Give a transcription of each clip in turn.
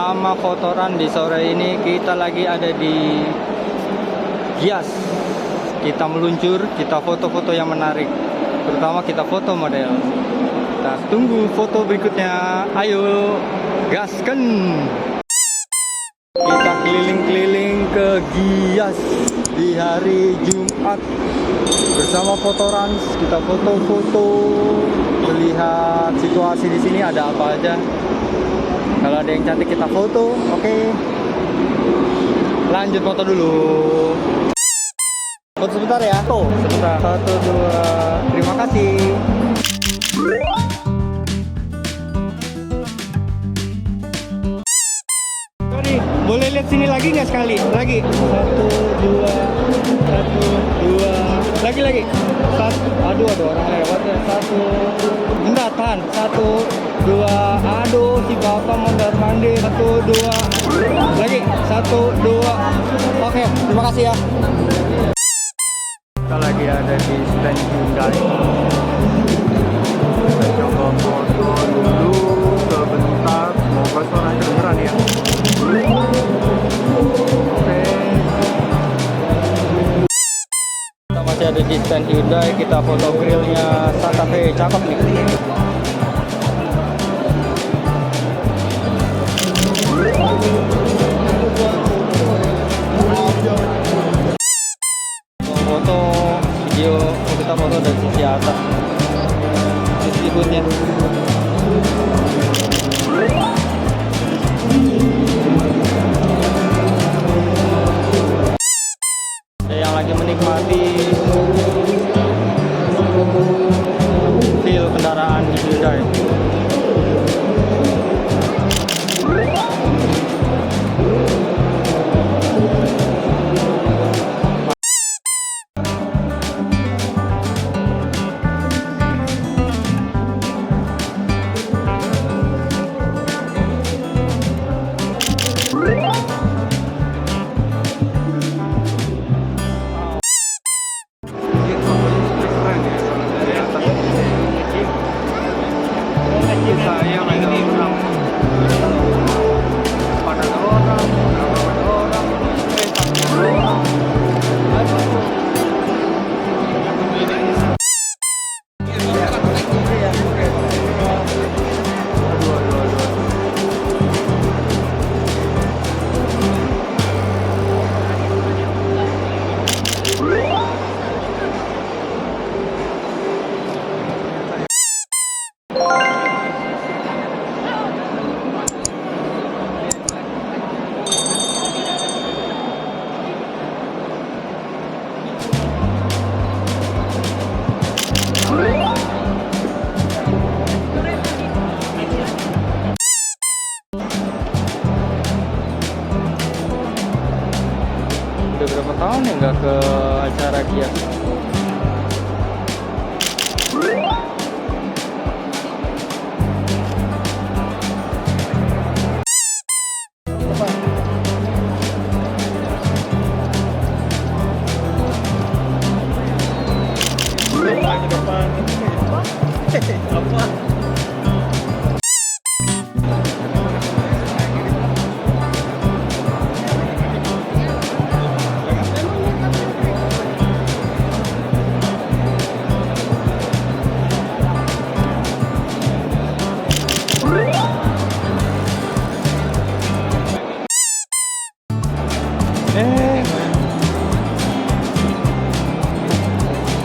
pertama fotoran di sore ini. Kita lagi ada di Gias. Kita meluncur, kita foto-foto yang menarik. Terutama kita foto model. Kita tunggu foto berikutnya. Ayo, gaskan! Kita keliling-keliling ke Gias di hari Jumat bersama Fotorans. Kita foto-foto, melihat situasi di sini ada apa aja. Kalau ada yang cantik kita foto, oke. Lanjut foto dulu. Foto sebentar ya. Foto sebentar. 1, 2. Terima kasih. Sorry, boleh lihat sini lagi nggak sekali? Lagi. 1, 2. 1, 2. Lagi. 1. Aduh, ada orang lewat ya. 1. Bentar, tahan. 1, 2. Aduh, si bapak mondar mandir. 1, 2. Lagi. 1, 2. Oke, terima kasih ya. Kita lagi ada di stand Hyundai. Kita coba foto dulu sebentar. Semoga suaranya kedengeran ya. Oke. Kita masih ada di stand Hyundai. Kita foto grillnya Santa Fe. Cakep nih. Foto video kita foto dari sisi atas, sisi hoodnya. Saya yang lagi menikmati feel kendaraan di Hyundai. Udah berapa tahun ya nggak ke acara Gias?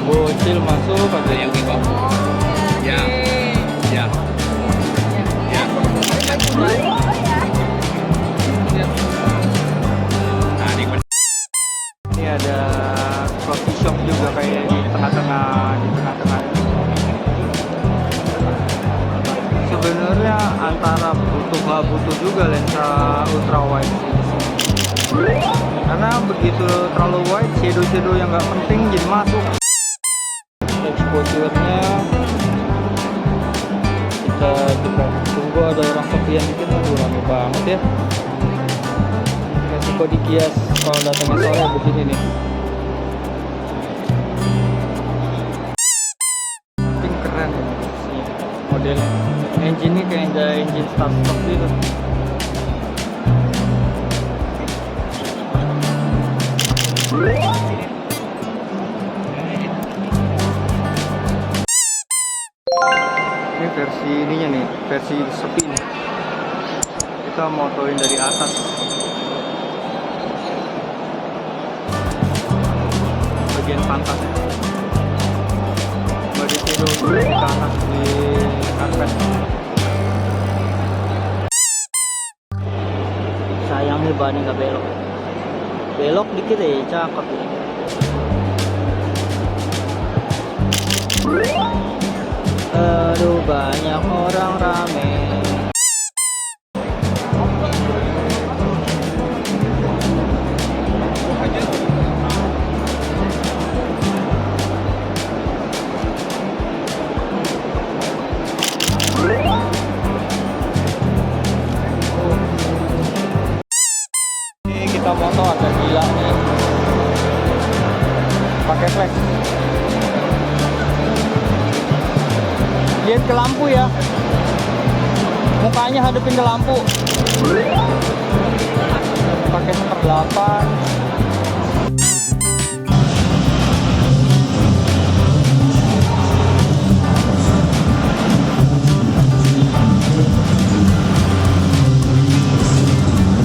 Bocil masuk ada yang di bawah. Ya. Ini ada coffee shop juga kayak di tengah-tengah. Sebenarnya antara butuh nggak butuh juga lensa ultra wide. Karena begitu terlalu wide, shadow yang nggak penting jadi masuk. Exposure-nya kita coba tunggu ada orang sepian dikit. Rame banget ya. Resiko di Gias kalau datangnya sore begini nih. Ini keren ya modelnya. Engine-nya kayak ada engine start-stop gitu. versi ininya nih, versi sepi nih. Kita motoin dari atas. Bagian pantasnya. Baru ditiru ke atas di karpet. Sayangnya bannya nggak belok. Belok dikit ya, cakep ini. Aduh, banyak orang rame. Ini kita moto agak gila nih. Pakai flash. Lihat ke lampu ya, mukanya hadapin ke lampu. Pakai 1/8.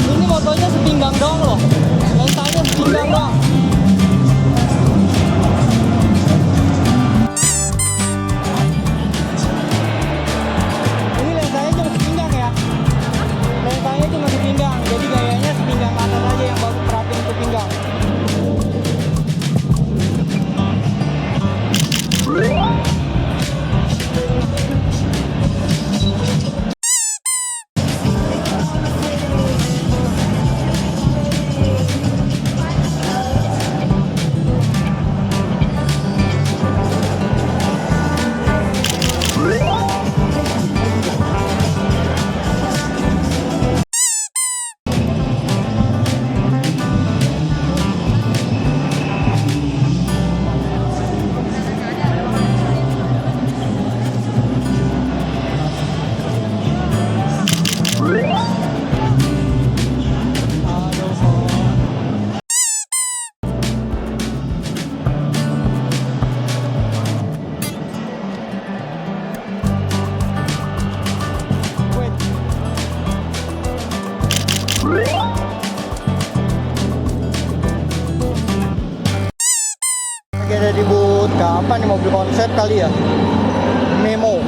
Ini motonya sepinggang doang loh, lensanya sepinggang doang. Jadi gayanya sepinggang kanan aja yang bagus, perhatiin ke pinggang. Ada di booth apa nih, mobil konsep kali ya, Memo.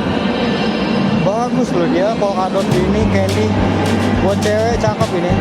Bagus loh dia, polkadot ini candy buat cewek, cakep ini.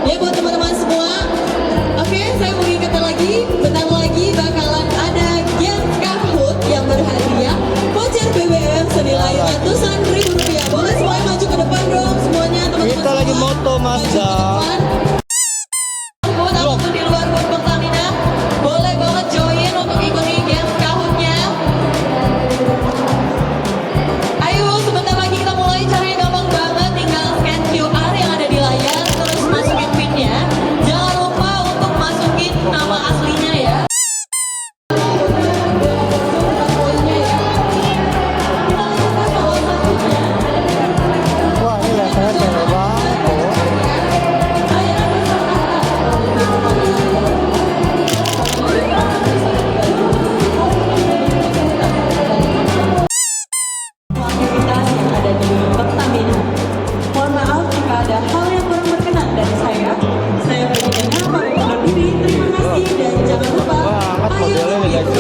Ya buat teman-teman semua, oke, saya mau ingatkan lagi, bentar lagi bakalan ada game Kahoot yang berhadiah voucher BBM senilai ratusan ribu rupiah. Boleh semuanya maju ke depan dong, semuanya teman-teman. Kita lagi moto Mazda. Ataupun di luar booth Pertamina, boleh banget join untuk ikuti game Kahoot-nya. Ayo, sebentar lagi kita mulai, caranya gampang banget, tinggal scan QR yang ada di layar, terus masukin PIN-nya. Jangan lupa untuk masukin nama aslinya ya. Wah, ini rasanya keren banget tuh. Aktivitas yang ada di Pertamina. Mohon maaf jika ada hal yang kurang berkenan dari saya. Saya berkenan pamit undur diri. Terima kasih dan jangan lupa. Banget modelnya nih guys.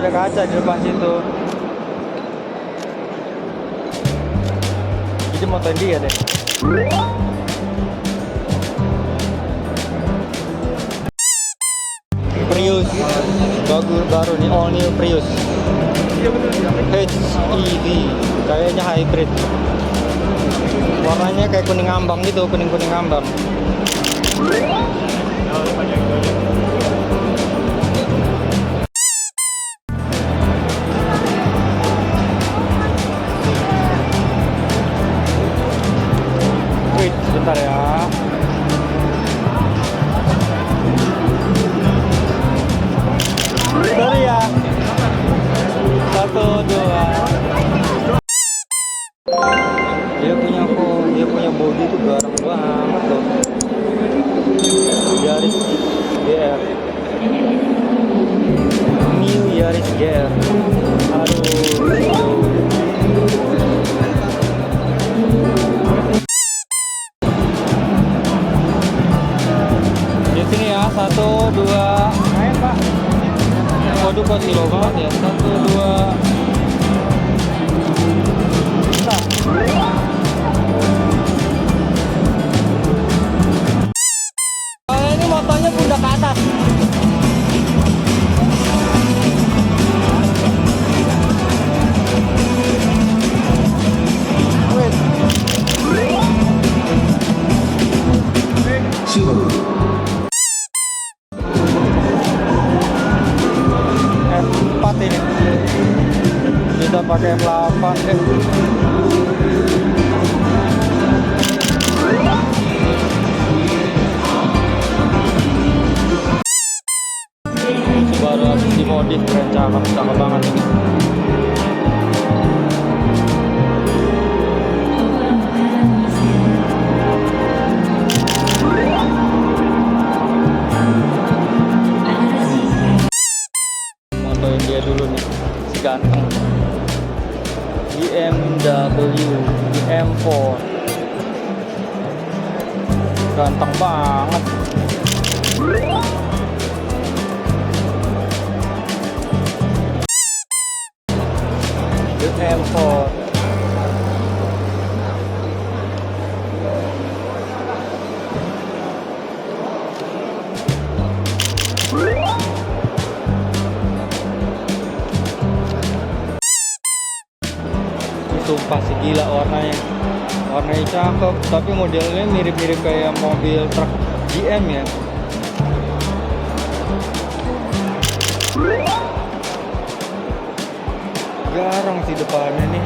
ada kaca di depan situ. Jadi motoin dia deh. Prius bagus baru nih, all new Prius HEV, kayaknya hybrid. Warnanya kayak kuning ambang gitu, kuning ambang. Wait, sebentar ya. Sorry ya. 1, 2. Dia punya bodi itu garang banget loh. Yaris GR. New Yaris GR. Aduh. Di sini ya, 1, 2. Main Pak. Waduh kok silo banget ya. 1, 2. Bentar. Ini motonya pundak ke atas. Wait. F4 ini. Kita pakai M8 deh. Baru habis dimodif, keren, cakep banget ini. Motoin dia dulu nih, si ganteng. BMW M4, ganteng banget. M4. Sumpah sih gila warnanya cakep, tapi modelnya mirip-mirip kayak mobil truk GM ya. Garang sih depannya nih.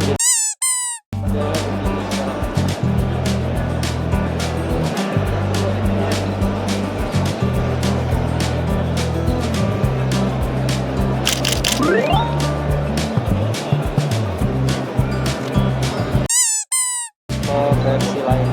Oh, versi lain.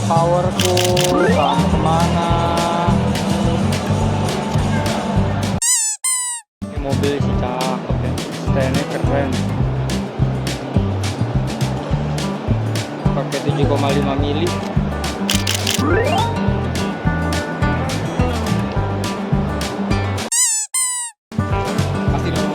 Powerku kamu kemana? Ini mobil sih cakep ya, stand-nya keren. Pakai 7,5 mili. Pasti dong.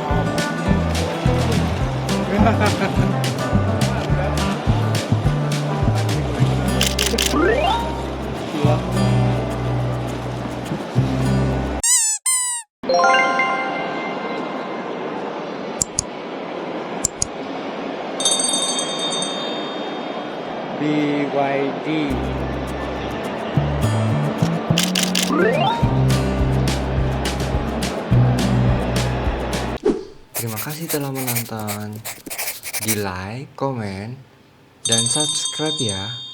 BYD. Terima kasih telah menonton. Di like, komen, dan subscribe ya.